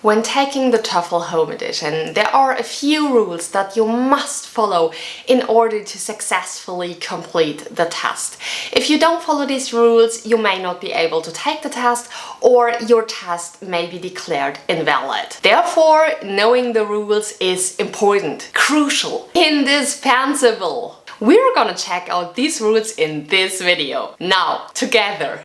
When taking the TOEFL Home Edition, there are a few rules that you must follow in order to successfully complete the test. If you don't follow these rules, you may not be able to take the test, or your test may be declared invalid. Therefore, knowing the rules is important, crucial, indispensable. We're gonna check out these rules in this video. Now, together!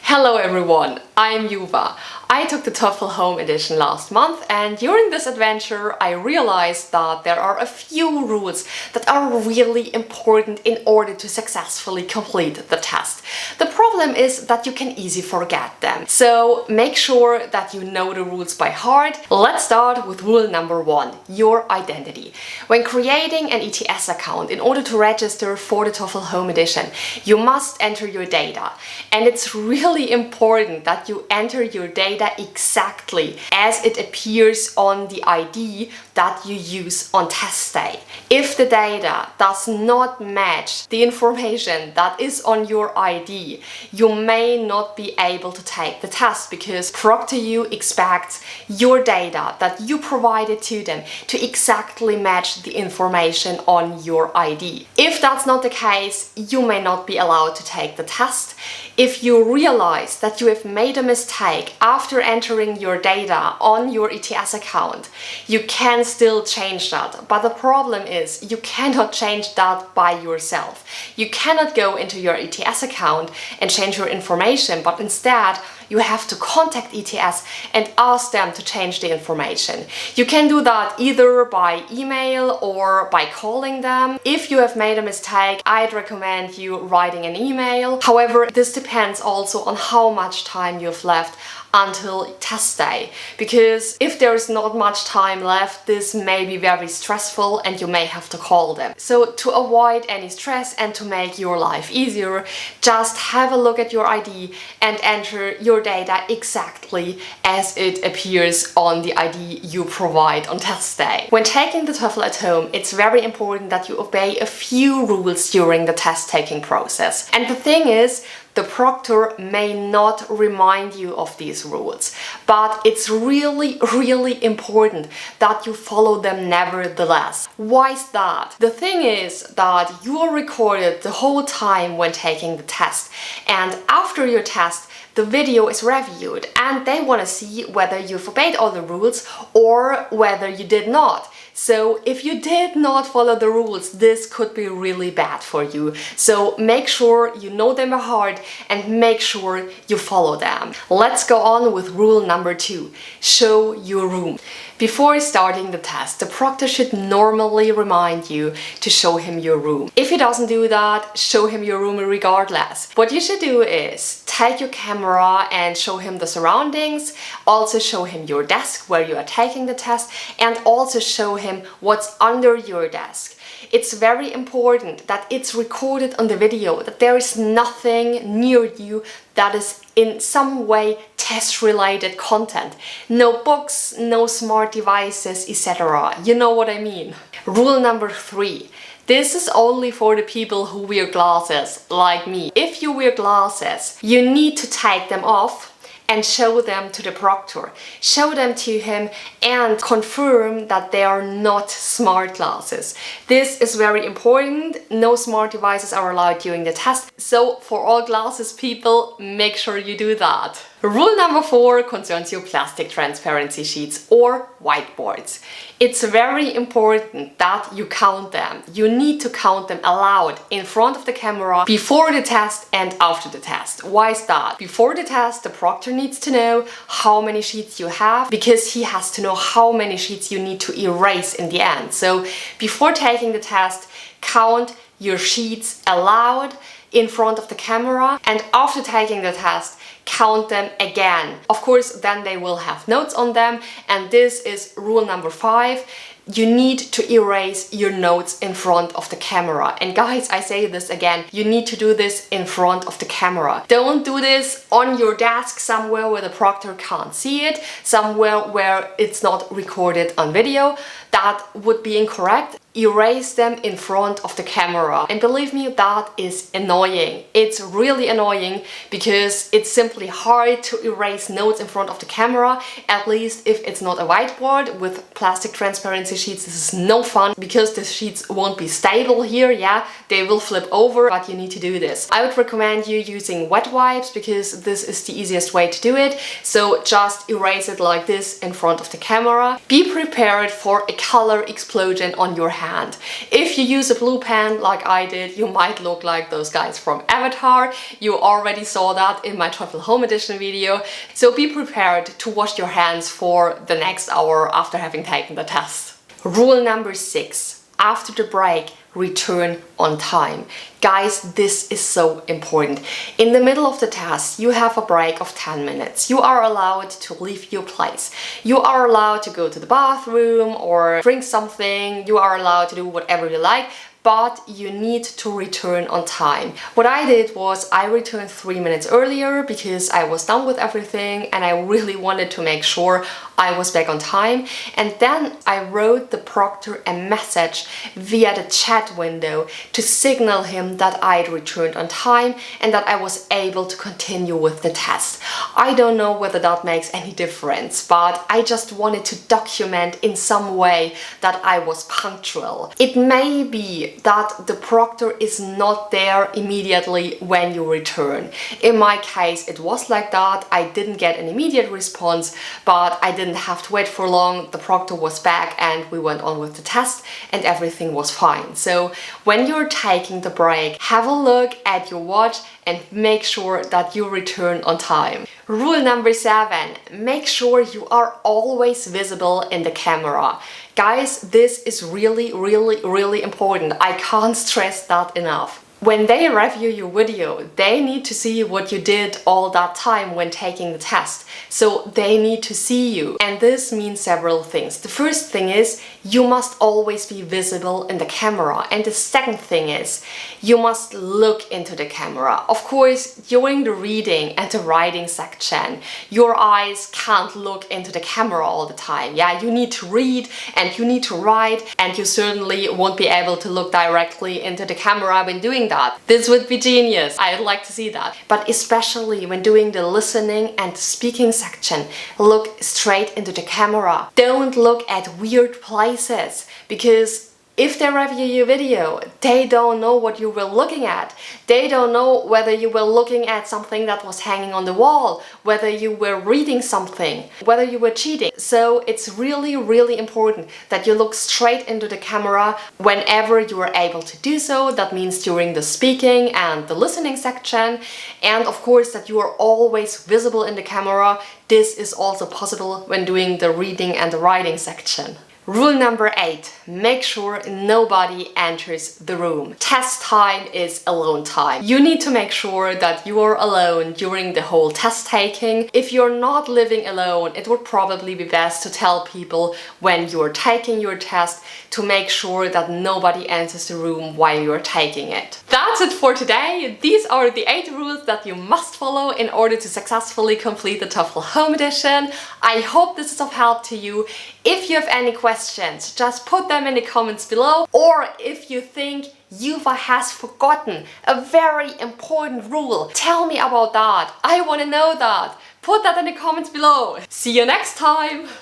Hello everyone, I'm Juva. I took the TOEFL Home Edition last month, and during this adventure I realized that there are a few rules that are really important in order to successfully complete the test. The problem is that you can easily forget them, so make sure that you know the rules by heart. Let's start with rule number 1, your identity. When creating an ETS account, in order to register for the TOEFL Home Edition, you must enter your data, and it's really important that you enter your data exactly as it appears on the ID that you use on test day. If the data does not match the information that is on your ID, you may not be able to take the test because ProctorU expects your data that you provided to them to exactly match the information on your ID. If that's not the case, you may not be allowed to take the test. If you realize that you have made a mistake after entering your data on your ETS account, you can still change that. But the problem is you cannot change that by yourself. You cannot go into your ETS account and change your information, but instead you have to contact ETS and ask them to change the information. You can do that either by email or by calling them. If you have made a mistake, I'd recommend you writing an email. However, this depends also on how much time you've left until test day, because if there is not much time left, this may be very stressful and you may have to call them. So to avoid any stress and to make your life easier, just have a look at your ID and enter your data exactly as it appears on the ID you provide on test day. When taking the TOEFL at home, it's very important that you obey a few rules during the test taking process. And the thing is, the proctor may not remind you of these rules, but it's really important that you follow them nevertheless. Why is that? The thing is that you are recorded the whole time when taking the test, and after your test the video is reviewed and they want to see whether you've obeyed all the rules or whether you did not. So if you did not follow the rules, this could be really bad for you. So make sure you know them by heart and make sure you follow them. Let's go on with rule number 2. Show your room. Before starting the test, the proctor should normally remind you to show him your room. If he doesn't do that, show him your room regardless. What you should do is take your camera and show him the surroundings, also show him your desk where you are taking the test, and also show him what's under your desk. It's very important that it's recorded on the video, that there is nothing near you that is in some way test-related content. No books, no smart devices, etc. You know what I mean. Rule number 3. This is only for the people who wear glasses, like me. If you wear glasses, you need to take them off and show them to the proctor. Show them to him and confirm that they are not smart glasses. This is very important. No smart devices are allowed during the test. So for all glasses people, make sure you do that. Rule number 4 concerns your plastic transparency sheets or whiteboards. It's very important that you count them. You need to count them aloud in front of the camera before the test and after the test. Why is that? Before the test, the proctor needs to know how many sheets you have, because he has to know how many sheets you need to erase in the end. So before taking the test, count your sheets aloud in front of the camera, and after taking the test, count them again. Of course, then they will have notes on them, and this is rule number 5. You need to erase your notes in front of the camera. And guys, I say this again, you need to do this in front of the camera. Don't do this on your desk somewhere where the proctor can't see it, somewhere where it's not recorded on video. That would be incorrect. erase them in front of the camera. And believe me, that is annoying. It's really annoying because it's simply hard to erase notes in front of the camera, at least if it's not a whiteboard with plastic transparency sheets. This is no fun because the sheets won't be stable here. Yeah, they will flip over, but you need to do this. I would recommend you using wet wipes because this is the easiest way to do it. So just erase it like this in front of the camera. Be prepared for a color explosion on your hand. If you use a blue pen like I did, you might look like those guys from Avatar. You already saw that in my TOEFL Home Edition video. So be prepared to wash your hands for the next hour after having taken the test. Rule number 6. After the break, return on time. Guys, this is so important. In the middle of the test, you have a break of 10 minutes. You are allowed to leave your place. You are allowed to go to the bathroom or drink something. You are allowed to do whatever you like, but you need to return on time. What I did was I returned 3 minutes earlier because I was done with everything and I really wanted to make sure I was back on time. And then I wrote the proctor a message via the chat window to signal him that I had returned on time and that I was able to continue with the test. I don't know whether that makes any difference, but I just wanted to document in some way that I was punctual. It may be that the proctor is not there immediately when you return. In my case, it was like that. I didn't get an immediate response, but I didn't have to wait for long. The proctor was back and we went on with the test and everything was fine. So when you're taking the break, have a look at your watch and make sure that you return on time. Rule number 7, make sure you are always visible in the camera. Guys, this is really important. I can't stress that enough. When they review your video, they need to see what you did all that time when taking the test. So they need to see you. And this means several things. The first thing is you must always be visible in the camera. And the second thing is you must look into the camera. Of course, during the reading and the writing section, your eyes can't look into the camera all the time. Yeah, you need to read and you need to write, and you certainly won't be able to look directly into the camera when doing that. This would be genius. I'd like to see that. But especially when doing the listening and speaking section, look straight into the camera. Don't look at weird places, because if they review your video, they don't know what you were looking at. They don't know whether you were looking at something that was hanging on the wall, whether you were reading something, whether you were cheating. So it's really important that you look straight into the camera whenever you are able to do so. That means during the speaking and the listening section. And of course that you are always visible in the camera. This is also possible when doing the reading and the writing section. Rule number 8, make sure nobody enters the room. Test time is alone time. You need to make sure that you are alone during the whole test taking. If you're not living alone, it would probably be best to tell people when you're taking your test to make sure that nobody enters the room while you're taking it. That's it for today. These are the 8 rules that you must follow in order to successfully complete the TOEFL Home Edition. I hope this is of help to you. If you have any questions, just put them in the comments below. Or if you think Juva has forgotten a very important rule, tell me about that. I want to know that. Put that in the comments below. See you next time!